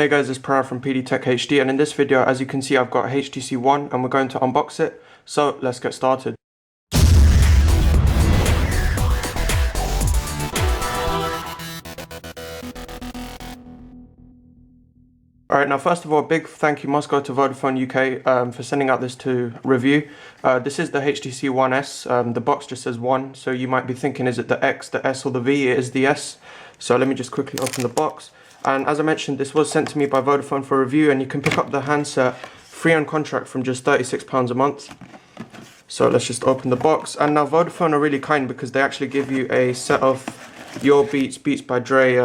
Hey guys, it's Purav from PDTechHD, and in this video, as you can see, I've got HTC One and we're going to unbox it. So let's get started. Alright, now first of all, a big thank you must go to Vodafone UK for sending out this to review. This is the HTC One S. The box just says 1, so you might be thinking, is it the X, the S or the V? It is the S. So let me just quickly open the box. And as I mentioned, this was sent to me by Vodafone for review, and you can pick up the handset free on contract from just £36 a month. So let's just open the box. And now Vodafone are really kind because they actually give you a set of Your Beats by Dre,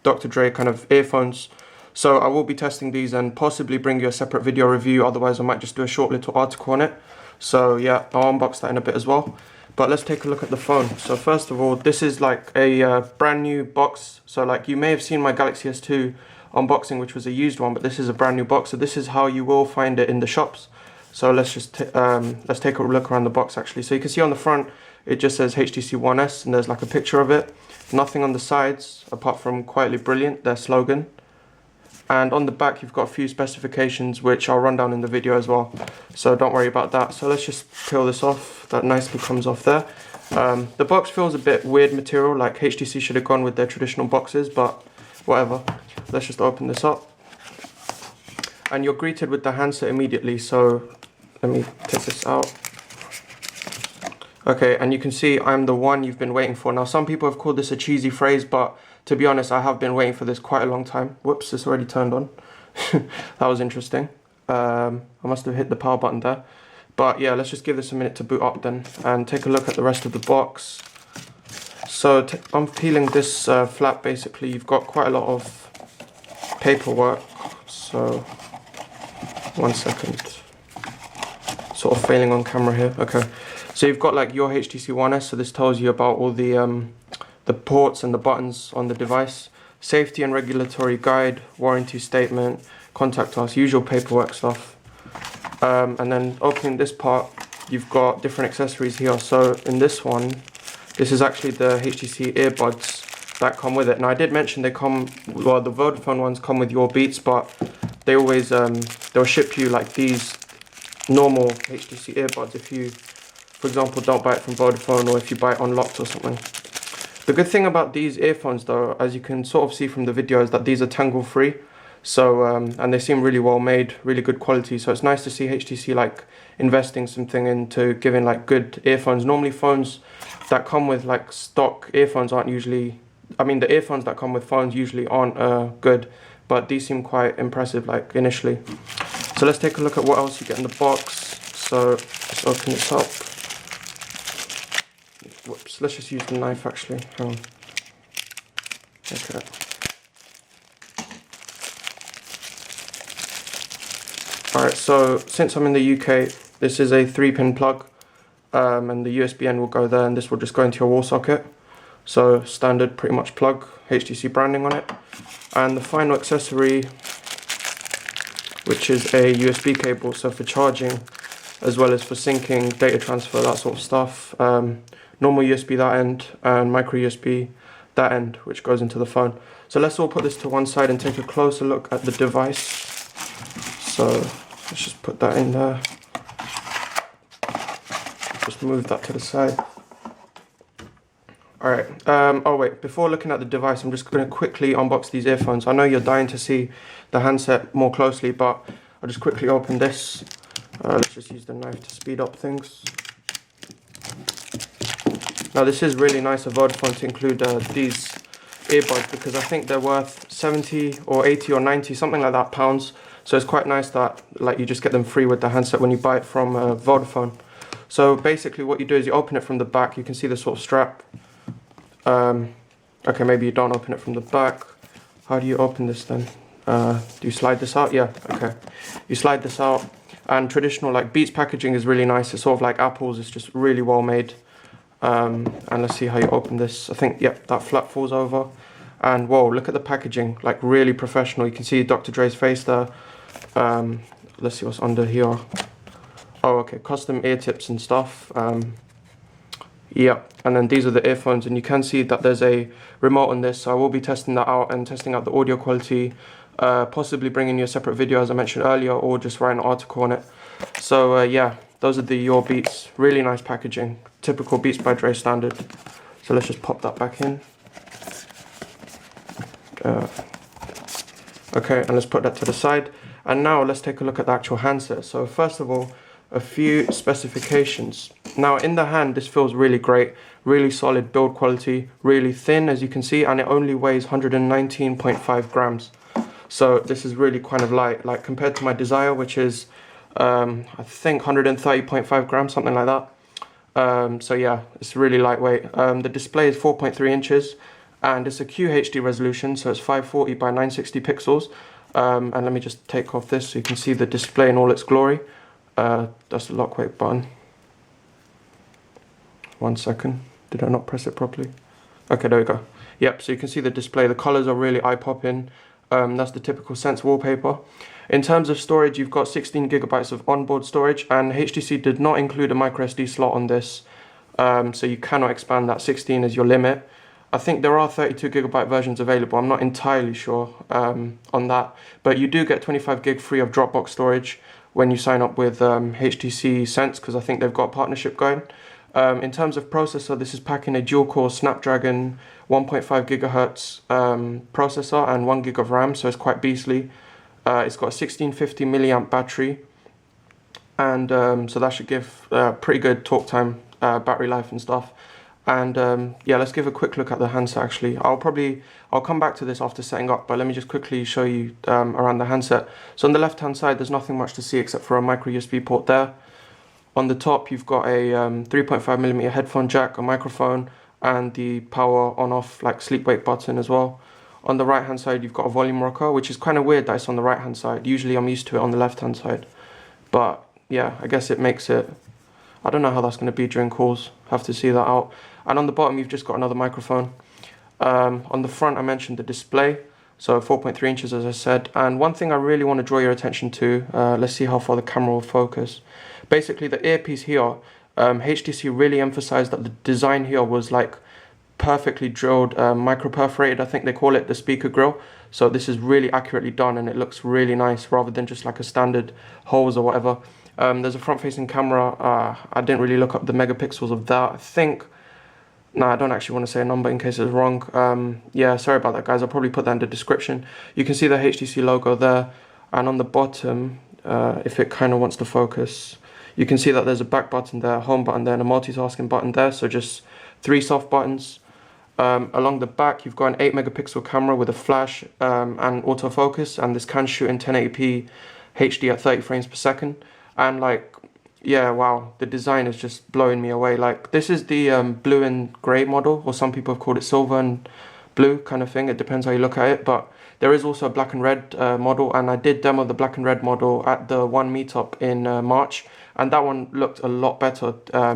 Dr. Dre kind of earphones. So I will be testing these and possibly bring you a separate video review, otherwise I might just do a short little article on it. So yeah, I'll unbox that in a bit as well. But let's take a look at the phone. So first of all, this is like a brand new box. So like you may have seen my Galaxy S2 unboxing, which was a used one, but this is a brand new box. So this is how you will find it in the shops. So let's just take a look around the box actually. So you can see on the front, it just says HTC One S and there's like a picture of it. Nothing on the sides apart from Quietly Brilliant, their slogan. And on the back, you've got a few specifications, which I'll run down in the video as well. So don't worry about that. So let's just peel this off. That nicely comes off there. The box feels a bit weird material, like HTC should have gone with their traditional boxes, but whatever. Let's just open this up. And you're greeted with the handset immediately. So let me take this out. Okay, and you can see I'm the one you've been waiting for. Now, some people have called this a cheesy phrase, but to be honest, I have been waiting for this quite a long time. Whoops, it's already turned on. That was interesting. I must have hit the power button there. But yeah, let's just give this a minute to boot up then and take a look at the rest of the box. So I'm peeling this flap basically. You've got quite a lot of paperwork. So, 1 second. Sort of failing on camera here. Okay. So you've got like your HTC One S. So this tells you about all the ports and the buttons on the device, safety and regulatory guide, warranty statement, contact us, usual paperwork stuff. And then opening this part, you've got different accessories here. So in this one, this is actually the HTC earbuds that come with it. Now I did mention they come, well, the Vodafone ones come with Your Beats, but they always, they'll ship you like these normal HTC earbuds if you, for example, don't buy it from Vodafone or if you buy it unlocked or something. The good thing about these earphones though, as you can sort of see from the video, is that these are tangle free. So, and they seem really well made, really good quality. So it's nice to see HTC like investing something into giving like good earphones. Normally phones that come with like stock earphones aren't usually, I mean the earphones that come with phones usually aren't good, but these seem quite impressive like initially. So let's take a look at what else you get in the box. So let's open this up. Whoops, let's just use the knife actually. Hang on. Okay. Alright, so since I'm in the UK, this is a 3-pin plug, and the USB end will go there, and this will just go into your wall socket. So standard pretty much plug, HTC branding on it. And the final accessory, which is a USB cable, so for charging as well as for syncing, data transfer, that sort of stuff. Normal USB that end and micro USB that end, which goes into the phone. So let's all put this to one side and take a closer look at the device. So let's just put that in there. Just move that to the side. Alright, oh wait, before looking at the device, I'm just going to quickly unbox these earphones. I know you're dying to see the handset more closely, but I'll just quickly open this. Let's just use the knife to speed up things. Now this is really nice of Vodafone to include these earbuds, because I think they're worth 70 or 80 or 90, something like that, pounds. So it's quite nice that like you just get them free with the handset when you buy it from Vodafone. So basically what you do is you open it from the back. You can see the sort of strap. Okay, maybe you don't open it from the back. How do you open this then? Do you slide this out? Yeah, okay. You slide this out, and traditional like Beats packaging is really nice. It's sort of like Apple's. It's just really well made. And let's see how you open this. I think, yep, that flap falls over. And whoa, look at the packaging, like really professional. You can see Dr. Dre's face there. Let's see what's under here. Oh, okay, custom ear tips and stuff. Yeah, and then these are the earphones, and you can see that there's a remote on this, so I will be testing that out and testing out the audio quality possibly bringing you a separate video as I mentioned earlier, or just write an article on it. So yeah, those are the Your Beats. Really nice packaging, typical Beats by Dre standard. So let's just pop that back in. Okay, and let's put that to the side. And now let's take a look at the actual handset. So first of all, a few specifications. Now in the hand, this feels really great, really solid build quality, really thin as you can see, and it only weighs 119.5 grams. So this is really kind of light, like compared to my Desire, which is I think 130.5 grams, something like that. So yeah, it's really lightweight. The display is 4.3 inches and it's a QHD resolution, so it's 540 by 960 pixels. And let me just take off this so you can see the display in all its glory. That's the lock weight button. 1 second, did I not press it properly? Okay, there we go. Yep, so you can see the display, the colors are really eye-popping. That's the typical Sense wallpaper. In terms of storage, you've got 16 gigabytes of onboard storage, and HTC did not include a microSD slot on this, so you cannot expand that. 16 is your limit. I think there are 32 gigabyte versions available. I'm not entirely sure on that, but you do get 25 gig free of Dropbox storage when you sign up with HTC Sense, because I think they've got a partnership going. In terms of processor, this is packing a dual-core Snapdragon 1.5 gigahertz processor and 1 gig of RAM, so it's quite beastly. It's got a 1650 milliamp battery, and so that should give pretty good talk time, battery life and stuff. And yeah, let's give a quick look at the handset actually. I'll come back to this after setting up, but let me just quickly show you around the handset. So on the left hand side, there's nothing much to see except for a micro USB port there. On the top, you've got a 3.5mm headphone jack, a microphone, and the power on off like sleep wake button as well. On the right hand side, you've got a volume rocker, which is kind of weird that it's on the right hand side. Usually I'm used to it on the left hand side, but yeah, I guess it makes it, I don't know how that's going to be during calls, have to see that out. And on the bottom, you've just got another microphone. On the front, I mentioned the display, so 4.3 inches as I said. And one thing I really want to draw your attention to, let's see how far the camera will focus. Basically the earpiece here, HTC really emphasized that the design here was like perfectly drilled, micro perforated, I think they call it, the speaker grill. So this is really accurately done and it looks really nice rather than just like a standard holes or whatever. There's a front facing camera. I didn't really look up the megapixels of that. I think, no, I don't actually want to say a number in case it's wrong. Yeah, sorry about that guys, I'll probably put that in the description. You can see the HTC logo there, and on the bottom, if it kind of wants to focus, you can see that there's a back button there, a home button there, and a multitasking button there, so just 3 soft buttons. Along the back, you've got an 8 megapixel camera with a flash and autofocus, and this can shoot in 1080p HD at 30 frames per second. And like, yeah, wow, the design is just blowing me away. Like, this is the blue and grey model, or some people have called it silver and blue kind of thing. It depends how you look at it, but there is also a black and red model, and I did demo the black and red model at the One meetup in March, and that one looked a lot better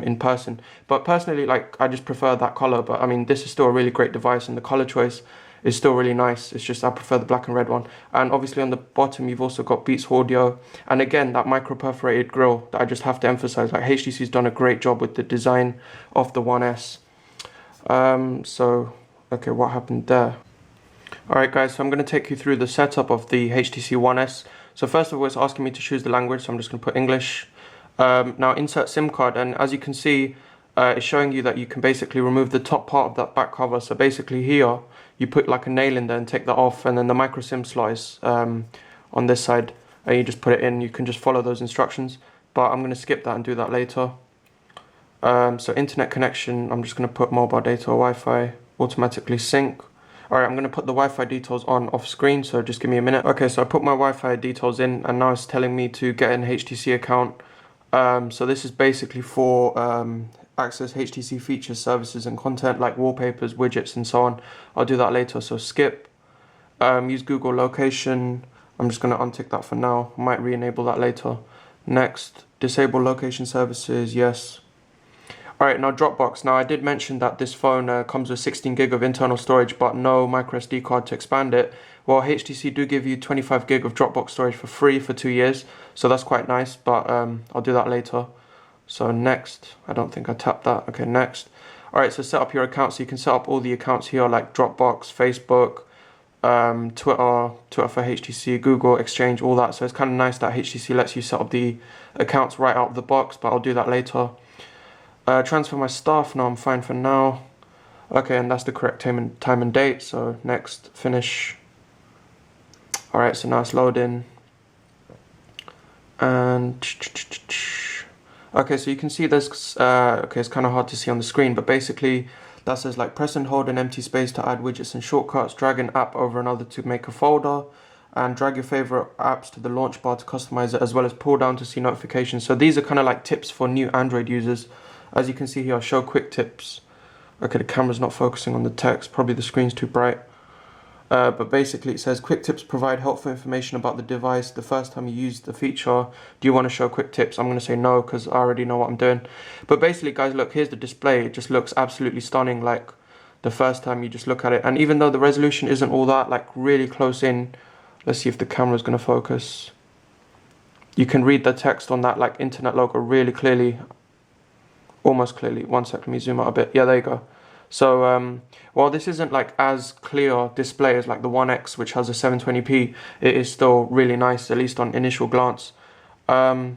in person. But personally, like, I just prefer that color. But I mean, this is still a really great device, and the color choice is still really nice. It's just I prefer the black and red one. And obviously on the bottom, you've also got Beats audio, and again that micro perforated grille that I just have to emphasize. Like, HTC's done a great job with the design of the One S. So okay, what happened there? Alright guys, so I'm going to take you through the setup of the HTC One S. So first of all, it's asking me to choose the language, so I'm just going to put English. Now insert SIM card, and as you can see, it's showing you that you can basically remove the top part of that back cover. So basically here, you put like a nail in there and take that off, and then the micro SIM slot is on this side, and you just put it in. You can just follow those instructions, but I'm going to skip that and do that later. So internet connection, I'm just going to put mobile data or Wi-Fi, automatically sync. Alright, I'm going to put the Wi-Fi details on off screen, so just give me a minute. Okay, so I put my Wi-Fi details in, and now it's telling me to get an HTC account. So this is basically for access HTC features, services and content like wallpapers, widgets and so on. I'll do that later, so skip. Use Google location. I'm just going to untick that for now. Might re-enable that later. Next, disable location services, yes. Alright, now Dropbox. Now I did mention that this phone comes with 16 gig of internal storage, but no micro SD card to expand it. Well, HTC do give you 25 gig of Dropbox storage for free for 2 years, so that's quite nice, but I'll do that later. So next, I don't think I tapped that. Okay, next. Alright, so set up your account. So you can set up all the accounts here like Dropbox, Facebook, Twitter for HTC, Google, Exchange, all that. So it's kind of nice that HTC lets you set up the accounts right out of the box, but I'll do that later. Transfer my stuff, no, I'm fine for now. Okay, and that's the correct time and date, so next, finish. Alright, so now it's loading. And okay, so you can see there's okay, it's kind of hard to see on the screen, but basically that says like press and hold an empty space to add widgets and shortcuts, drag an app over another to make a folder, and drag your favorite apps to the launch bar to customize it, as well as pull down to see notifications. So these are kind of like tips for new Android users. As you can see here, I'll show quick tips. Okay, the camera's not focusing on the text, probably the screen's too bright. But basically it says quick tips provide helpful information about the device the first time you use the feature. Do you want to show quick tips? I'm going to say no because I already know what I'm doing. But basically guys, look, here's the display. It just looks absolutely stunning like the first time you just look at it. And even though the resolution isn't all that like really close in, let's see if the camera's going to focus. You can read the text on that like internet logo really clearly. Almost clearly. One sec, let me zoom out a bit. Yeah, there you go. So while this isn't like as clear display as like the One X, which has a 720p, it is still really nice, at least on initial glance. So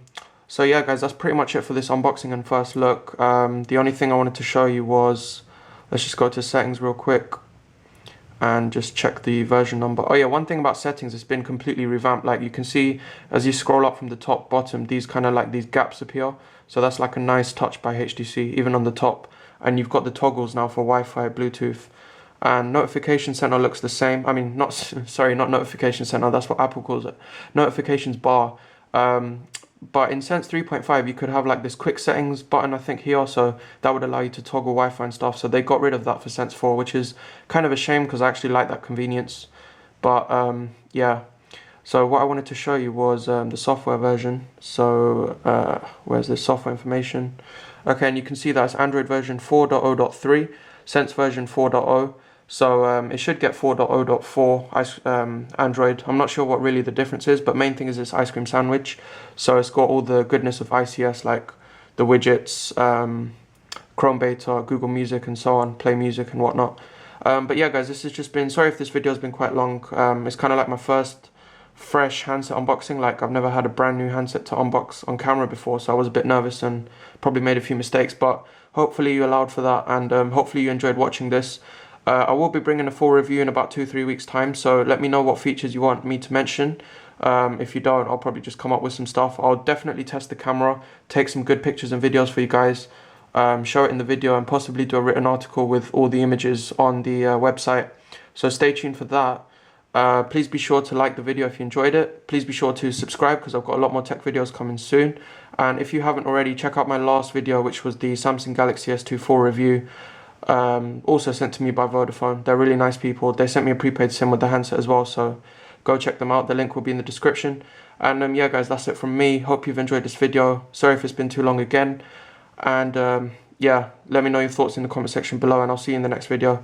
yeah guys, that's pretty much it for this unboxing and first look. The only thing I wanted to show you was, let's just go to settings real quick and just check the version number. Oh yeah, one thing about settings, it's been completely revamped. Like you can see as you scroll up from the top bottom, these kind of like these gaps appear. So that's like a nice touch by HTC, even on the top. And you've got the toggles now for Wi-Fi, Bluetooth, and notification center looks the same. I mean, not notification center, that's what Apple calls it. Notifications bar. But in Sense 3.5, you could have like this quick settings button, I think here, so that would allow you to toggle Wi-Fi and stuff. So they got rid of that for Sense 4, which is kind of a shame because I actually like that convenience. But yeah, so what I wanted to show you was the software version. So where's the software information? Okay, and you can see that it's Android version 4.0.3, Sense version 4.0. So it should get 4.0.4 Android. I'm not sure what really the difference is, but main thing is this ice cream sandwich. So it's got all the goodness of ICS, like the widgets, Chrome Beta, Google Music, and so on, Play Music and whatnot. But yeah, guys, this has just been, sorry if this video has been quite long. It's kind of like my first fresh handset unboxing. Like I've never had a brand new handset to unbox on camera before, so I was a bit nervous and probably made a few mistakes, but hopefully you allowed for that, and hopefully you enjoyed watching this. I will be bringing a full review in about 2-3 weeks time, so let me know what features you want me to mention. If you don't, I'll probably just come up with some stuff. I'll definitely test the camera, take some good pictures and videos for you guys, show it in the video, and possibly do a written article with all the images on the website. So stay tuned for that. Please be sure to like the video if you enjoyed it. Please be sure to subscribe because I've got a lot more tech videos coming soon. And if you haven't already, check out my last video, which was the Samsung Galaxy S2 full review. Also sent to me by Vodafone. They're really nice people. They sent me a prepaid SIM with the handset as well, so go check them out. The link will be in the description. And yeah guys, that's it from me. Hope you've enjoyed this video. Sorry if it's been too long again. And yeah, let me know your thoughts in the comment section below, and I'll see you in the next video.